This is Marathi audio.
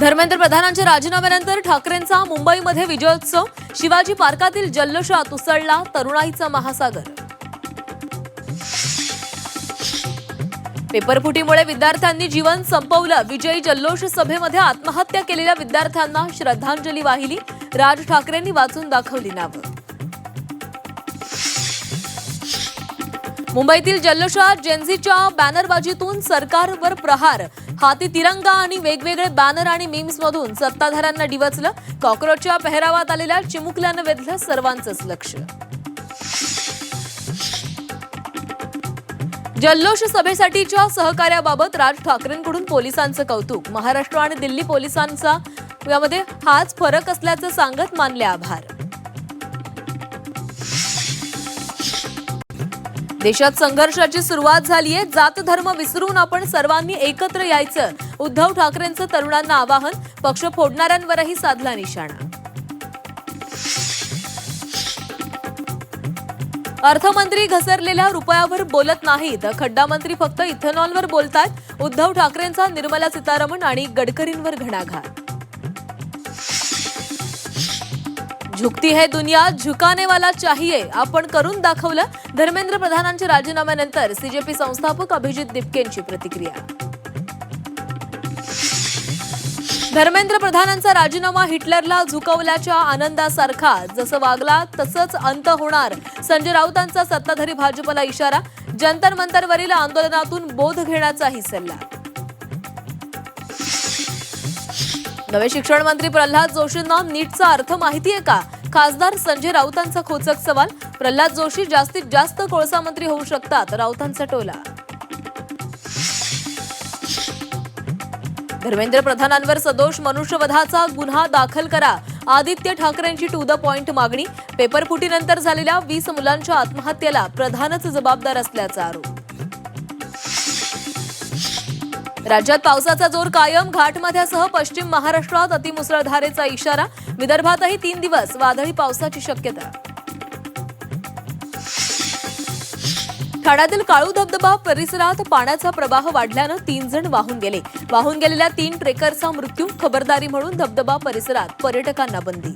धर्मेंद्र प्रधानांच्या राजीनाम्यानंतर ठाकरेंचा मुंबईमध्ये विजयोत्सव, शिवाजी पार्कातील जल्लोषात उसळला तरुणाईचा महासागर। पेपरफुटीमुळे विद्यार्थ्यांनी जीवन संपवलं, विजयी जल्लोष सभेमध्ये आत्महत्या केलेल्या विद्यार्थ्यांना श्रद्धांजली वाहिली, राज ठाकरेंनी वाचून दाखवली नावं। मुंबईतील जल्लोषात जेन्झीच्या बॅनरबाजीतून सरकारवर प्रहार, हाती तिरंगा आणि वेगवेगळे बॅनर आणि मीम्समधून सत्ताधाऱ्यांना डिवचलं, कॉकरोचच्या पेहरावात आलेल्या चिमुकल्यानं वेधलं सर्वांचंच लक्ष। जल्लोष सभेसाठीच्या सहकार्याबाबत राज ठाकरेंकडून पोलिसांचं कौतुक, महाराष्ट्र आणि दिल्ली पोलिसांचा यामध्ये हाच फरक असल्याचं सांगत मानले आभार। देशात संघर्षाची सुरुवात झालीये, जात धर्म विसरून आपण सर्वांनी एकत्र यायचं, उद्धव ठाकरेंचं तरुणांना आवाहन, पक्ष फोडणाऱ्यांवरही साधला निशाणा। अर्थमंत्री घसरलेल्या रुपयावर बोलत नाहीत, खड्डा मंत्री फक्त इथेनॉलवर बोलतायत, उद्धव ठाकरेंचा निर्मला सीतारमण आणि गडकरींवर घणाघात। झुकती है दुनिया, झुकाने वाला चाहिए, आपण करून दाखवलं, धर्मेंद्र प्रधानांच्या राजीनाम्यानंतर सीजेपी संस्थापक अभिजित दिपकेंची प्रतिक्रिया। धर्मेंद्र प्रधानांचा राजीनामा हिटलरला झुकवल्याच्या आनंदासारखा, जसं वागला तसंच अंत होणार, संजय राऊतांचा सत्ताधारी भाजपला इशारा, जंतर मंतरवरील आंदोलनातून बोध घेण्याचाही सल्ला। नवे शिक्षण मंत्री प्रल्हाद जोशींना नीटचा अर्थ माहितीये का, खासदार संजय राऊतांचा खोचक सवाल, प्रल्हाद जोशी जास्तीत जास्त कोळसा मंत्री होऊ शकतात, राऊतांचा टोला। धर्मेंद्र प्रधानांवर सदोष मनुष्यवधाचा गुन्हा दाखल करा, आदित्य ठाकरेंची टू द पॉइंट मागणी, पेपरफुटीनंतर झालेल्या 20 मुलांच्या आत्महत्येला प्रधानच जबाबदार असल्याचा आरोप। राज्यात पावसाचा जोर कायम, घाटमाथ्यासह पश्चिम महाराष्ट्रात अतिमुसळधारेचा इशारा, विदर्भातही 3 दिवस वादळी पावसाची शक्यता। ठाण्यातील काळू धबधबा परिसरात पाण्याचा प्रवाह वाढल्यानं 3 जण वाहून गेले, वाहून गेलेल्या 3 ट्रेकरचा मृत्यू, खबरदारी म्हणून धबधबा परिसरात पर्यटकांना बंदी।